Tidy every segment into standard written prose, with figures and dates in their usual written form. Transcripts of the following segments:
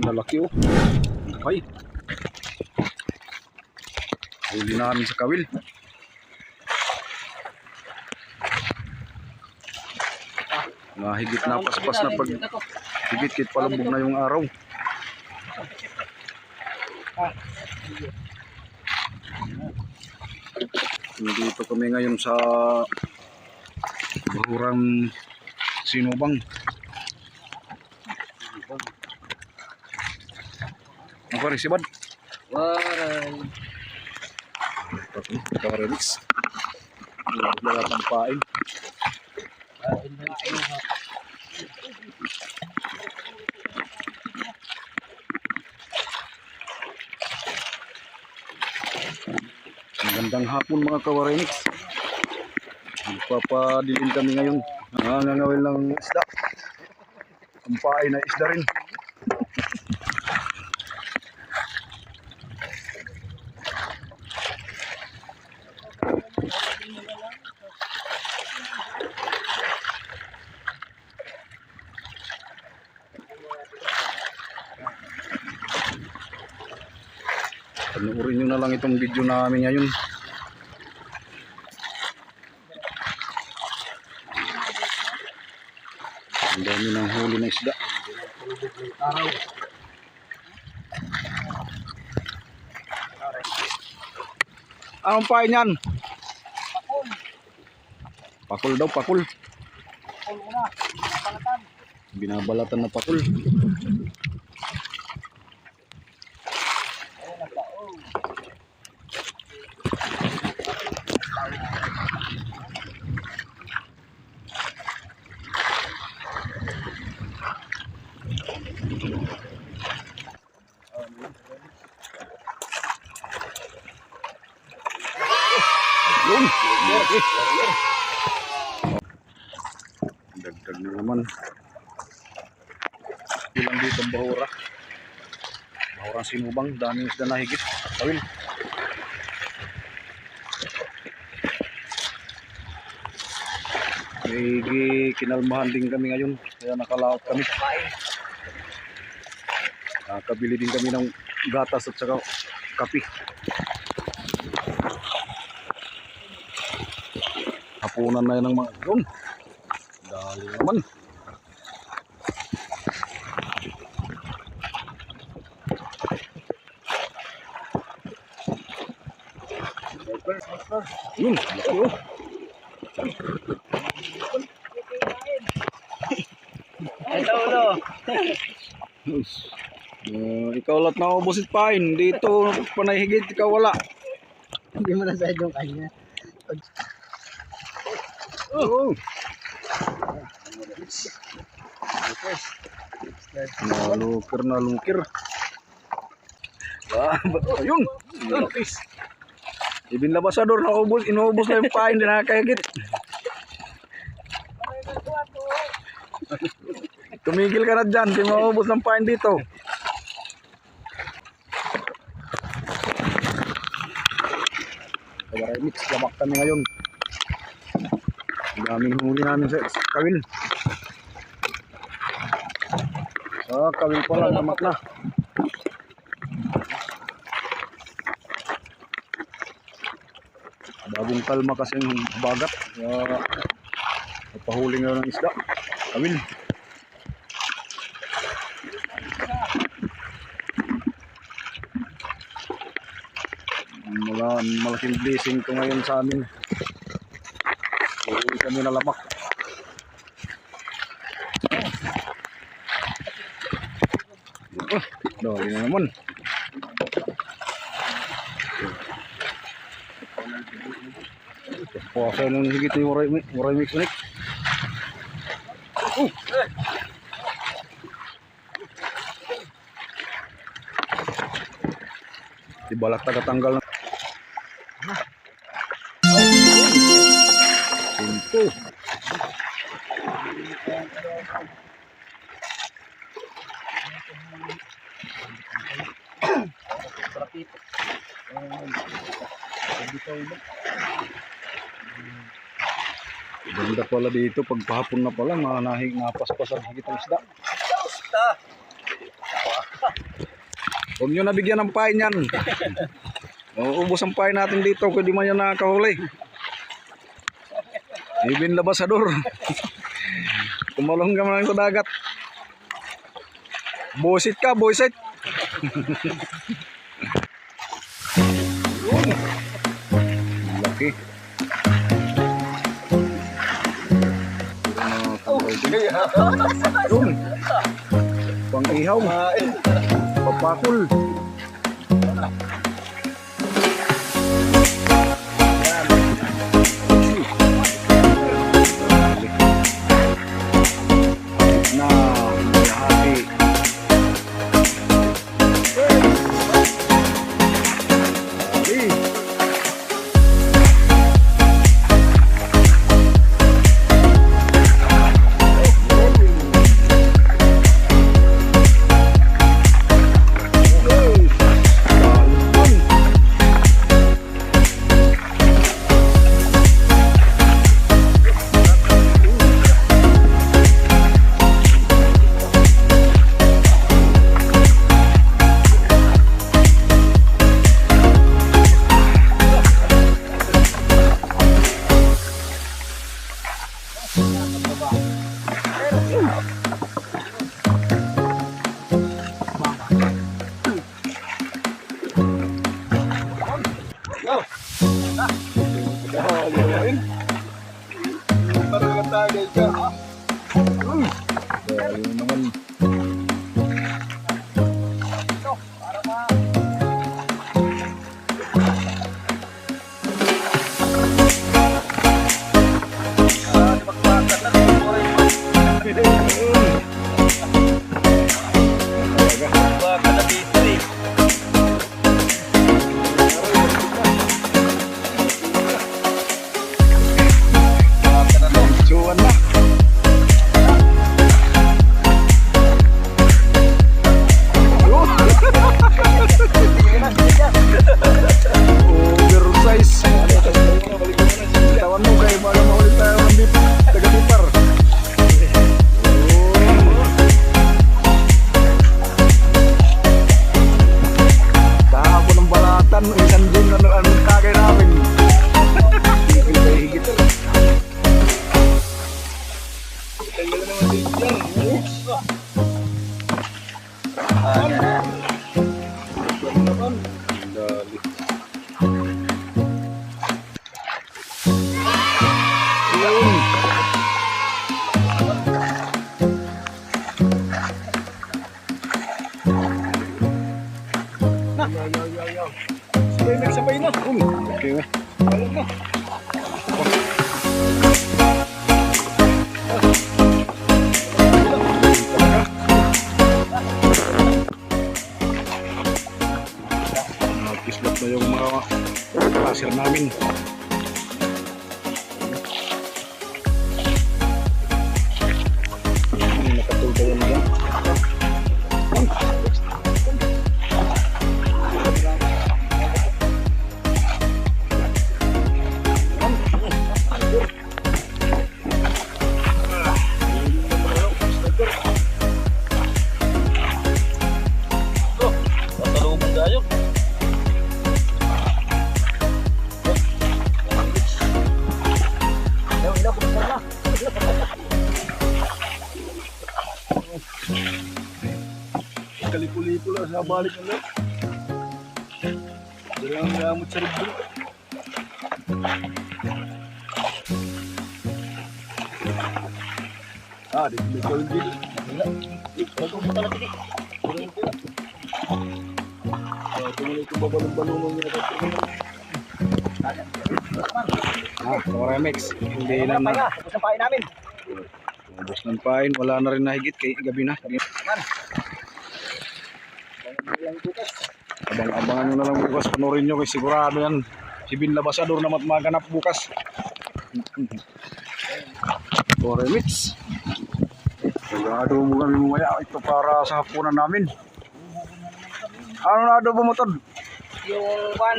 Lalaki oh. Okay. Huli namin sa kawil. Higit na paspas na pag higit palubog na yung araw. Dito kami ngayon sa Bahurang Sinubang. Ang pare sibad. Waray. Remix. Wala pang pain. Magandang hapon mga kawarenix. Magpapadilim kami ngayon. Nangangawil ng isda. Ang pain na isda rin. Panoorin nyo na lang itong video namin ngayon. Ang dami ng huli na isda. Anong pain yan? Pakul daw, pakul. Binabalatan na pakul. Dagdag na naman. Ilang dito ang Bahurang Sinubang. Daming isda na higit. Kawil. May kinalmahan din kami ngayon. Kaya nakalaot kami. Nakabili din kami ng gatas at saka kape. Hapunan na yan ng mga drone. Dali naman. Yun, laki oh. Ito ulo. Ikaw lahat na ubusit pain. Dito panahigit ikaw wala. Hindi mo na sa yung kanya. Oh. Nalukir. Ayun. Ibin labasador na inuubos na yung pain, din nakakahigit. Tumigil ka na dyan, di maubos ng pain dito. Kaya mix, labak kami ngayon. Daming huli namin sa kawil. Kawil pa lang, namak na. Bagong kalma kasi yung bagat. Napahuli nga ng isda. Kawil. Malaking blessing ko ngayon sa amin. Uwi kami na lamak. Dali na naman. Puasa nung higit yung waray mix unik. Di balak tagatanggal na. dito. Ganda pala dito. Pagpahapon na pala, napaspas ang higit ang isda. Huwag nyo nabigyan ng pain yan. Ubos ang pain natin dito. Kung di man yan nakakahuli. Ibin labasador. Kumalong ka man sa dagat. Bosit ka, bosit. Laki. Yun. Pang ihaw. Papakul. Sabay na. Okay na. Balik na. Kislap na yung mga pasir namin. Nakatulpa yan yan. Kalipo-lipo lang sa balik ng loob. Dalang gamot sa ribro. Dito ko yung dito. Ito mo talaga dito. Tumuloy ko babalong-balong niya. Remix. Hindi na na. Tapos ang pain namin. Ubos ng pain. Wala na rin nahigit kay gabi na. Abang-abangan nyo na lang bukas. Panorin nyo kay sigurado yan. Si Bin Labasador na maganap bukas. Remix. Sigurado mo kami mamaya. Ito para sa hapunan namin. Ano na adobo mo, Tod? yung kwan.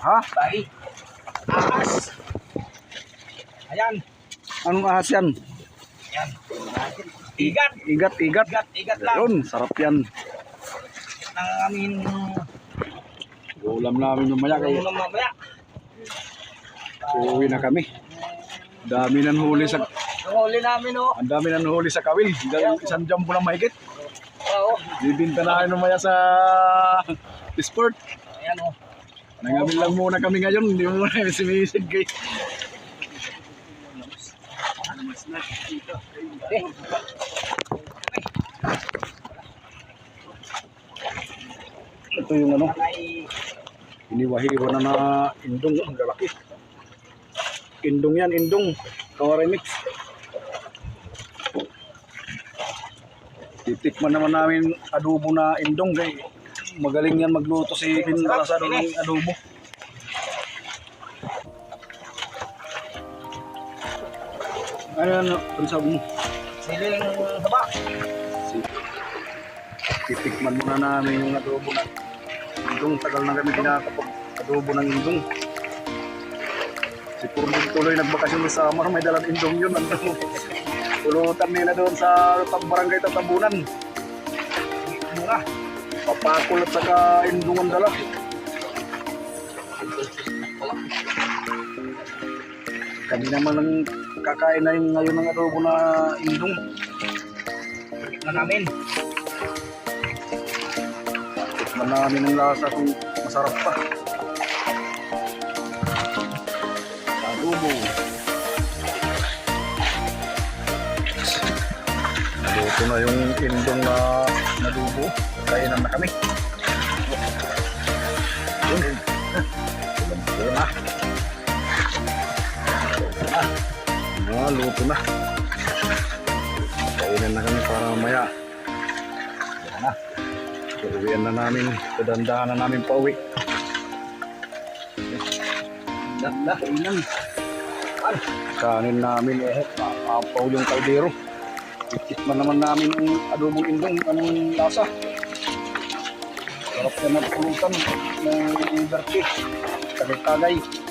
Ha? Bahi. Ahas. Ayan. Anong ahas yan? Ayan. Igat. Igat. Igat lang. Yun, sarap yan. Nang amin Ulam namin mamaya kay nung mamaya. uuwi na kami. Dami nang huli sa Yung huli namin oh. Ang dami nang huli sa kawil. Dahil isang jumbo lang mahigit. Oo. Bibinta na kayo mamaya sa sport. Ayan oh. Nangamin lang muna kami ngayon. Hindi mo muna simisid guys. Eh. Ito yung ano, Ay, iniwahiwa na na indong. Ang lalaki. Indong yan, indong. Kawarimix. Titikman naman namin adobo na indong. Kaya magaling yan magluto si Indra sa ng adobo. Ano yan? Ano sabi mo? siling haba. Titikman muna namin yung adobo na indong. Tagal na kami kinakapag adobo ng indong. Si Purmog tuloy nagbakasyon sa summer. May dalang indong yun. Pulutan nila doon sa barangay Tatabunan. Mura. Papakul at saka indong ang dala. Kami naman ang kakain na yung ngayon ng adobo na indong. Na namin. Tikman namin ang lasa kung masarap pa. Adobo. Luto na yung indong na adobo. Kainan na kami. Yun. Luto na. Luto na. Kainan na kami para mamaya. Yan na. Uwian na namin. Dadandahan na namin pauwi. Kainan. Kanin namin apaw yung kaldero. Tikman naman namin yung adobong indong. Anong lasa? Sarap na napulutan ng berke. Tagay-tagay.